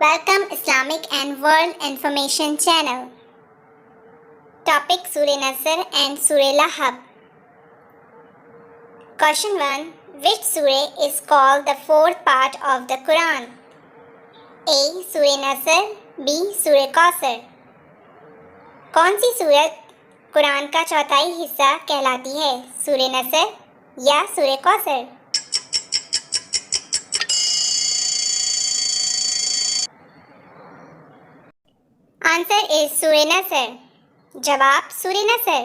Welcome Islamic and World Information Channel. Topic Surah Nasr and Surah Lahab. Question 1. Which surah is called the fourth part of the Quran? A. Surah Nasr. B. Surah Kausar. कौन सी सूरत कुरान का चौथाई हिस्सा कहलाती है? सूरह नसर या सूरह Kausar? Answer is सूरह नसर. जवाब सूरह नसर.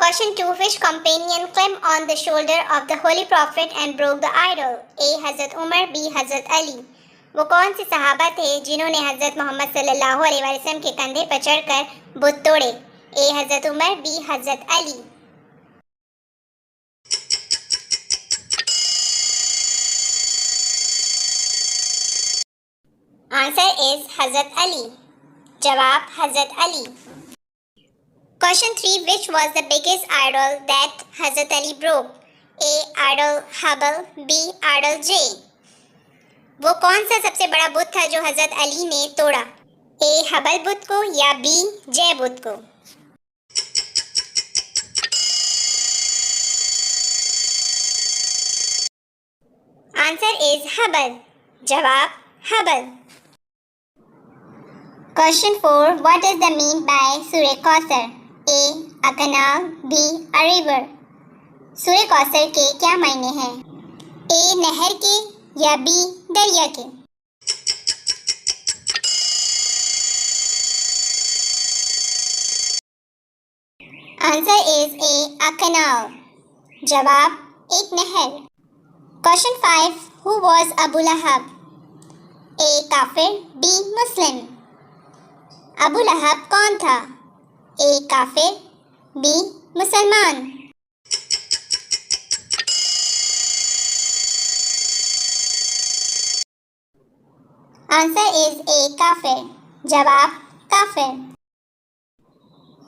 Question 2. Which companion climbed on the shoulder of the Holy Prophet and broke the idol? A. Hazrat Umar. B. Hazrat Ali. वो कौन से सहाबा थे जिन्होंने हजरत मोहम्मद सल्लल्लाहु अलैहि वसल्लम के कंधे पर चढ़कर बुत तोड़े? ए. हजरत Umar. B. Hazrat Ali. Answer is हजरत अली. जवाब हजरत Ali. Question 3. Which was the biggest idol that Hazrat Ali broke? A. Idol Hubal. B. Idol J. वो कौन सा सबसे बड़ा बुत था जो हजरत अली ने तोड़ा? ए. हबल बुत को या बी. जय बुत को? Answer is Hubble. जवाब Hubble. Question 4. What is the mean by Surah Kausar? A. A canal. B. A river. सूरह कौसर के क्या मायने हैं? A. नहर के या B. दरिया के? Answer is A. A canal. जवाब एक नहर. Question 5. Who was Abu Lahab? A. काफिर. B. मुस्लिम. अबू लहब कौन था? ए. काफिर. बी. मुसलमान. आंसर इज ए. काफिर. जवाब काफिर.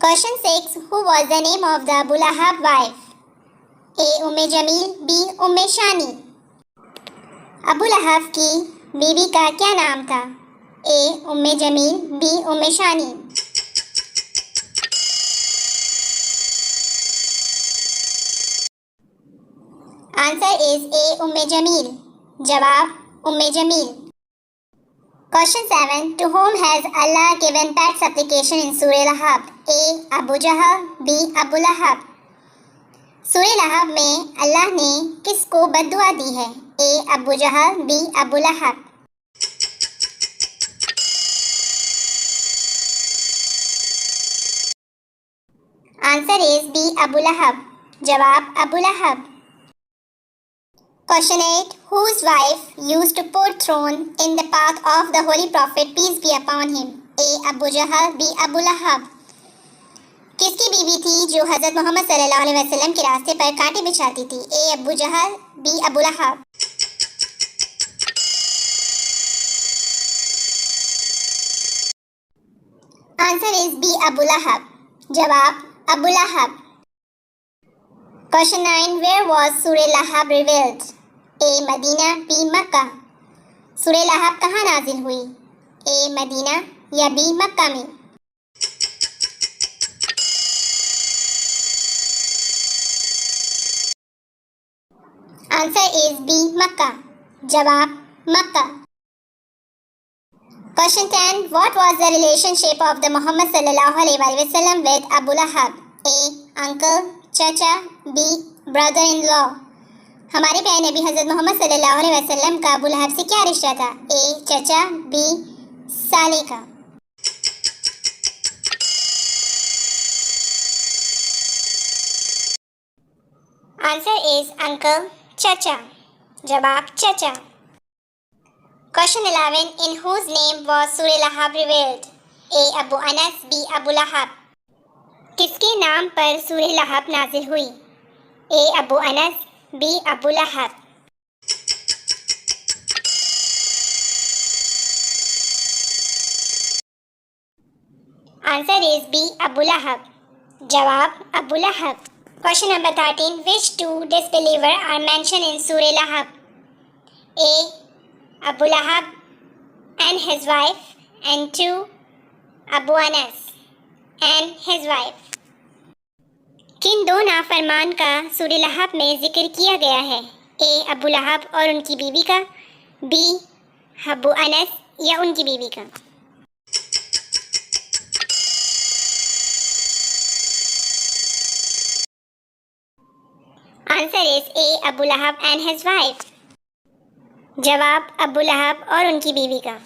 Question 6. Who was the name of the Abu Lahab wife? A. Umme Jameel. B. Umme Shani. Abu Lahab की बीवी का क्या नाम था? A. Umme Jameel. B. Umme Shani. Answer is A. Umme Jameel. जवाब Umme Jameel. Question 7. To whom has Allah given that supplication in Surah Lahab? A. Abu Jahl. B. Abu Lahab. सूरह लहब में अल्लाह ने किसको बद्दुआ दी है? A. Abu Jahl. B. Abu Lahab. Answer is B. Abu Lahab. जवाब Abu Lahab. Question 8. Whose wife used to put thorn in the path of the Holy Prophet, peace be upon him? A. Abu Jahl. B. Abu Lahab. किसकी बीवी थी जो हजरत मोहम्मद सल्लल्लाहु अलैहि वसल्लम के रास्ते पर कांटे बिछाती थी? A. Abu Jahl. B. Abu Lahab. Answer is B. Abu Lahab. जवाब Abu Lahab. Question 9. Where was Surah Lahab revealed? A. Medina. B. Mecca. Surah Lahab कहाँ नाजिल हुई? ए. मदीना या बी. मक्का में? Answer is B. मक्का. जवाब Mecca. Question 10. What was the relationship of the Muhammad sallallahu alaihi wasallam with Abu Lahab? A. Uncle. चाचा. B. Brother-in-law. हमारे प्यारे नबी हजरत मोहम्मद सल्लल्लाहु अलैहि वसल्लम का अबू लहब से क्या रिश्ता था? ए. चाचा. B. साले का. Answer is uncle. चाचा. जवाब चाचा. Question 11. In whose name was Surah Lahab revealed? A. Abu Anas. B. Abu Lahab. किसके नाम पर सूरह लहब नाजिल हुई? A. Abu Anas. B. Abu Lahab. Answer is B. Abu Lahab. जवाब Abu Lahab. Question number 13. Which two disbelievers are mentioned in Surah Lahab? A. Abu Lahab. and his wife, and 2. Abu Anas and his wife. किन दो नाफरमान का सूरह लहब में जिक्र किया गया है? ए. अबू लहब और उनकी बीवी का, बी. अबू अनस या उनकी बीवी का। Answer is A. Abu Lahab and his wife. जवाब अबू लहब और उनकी बीवी का।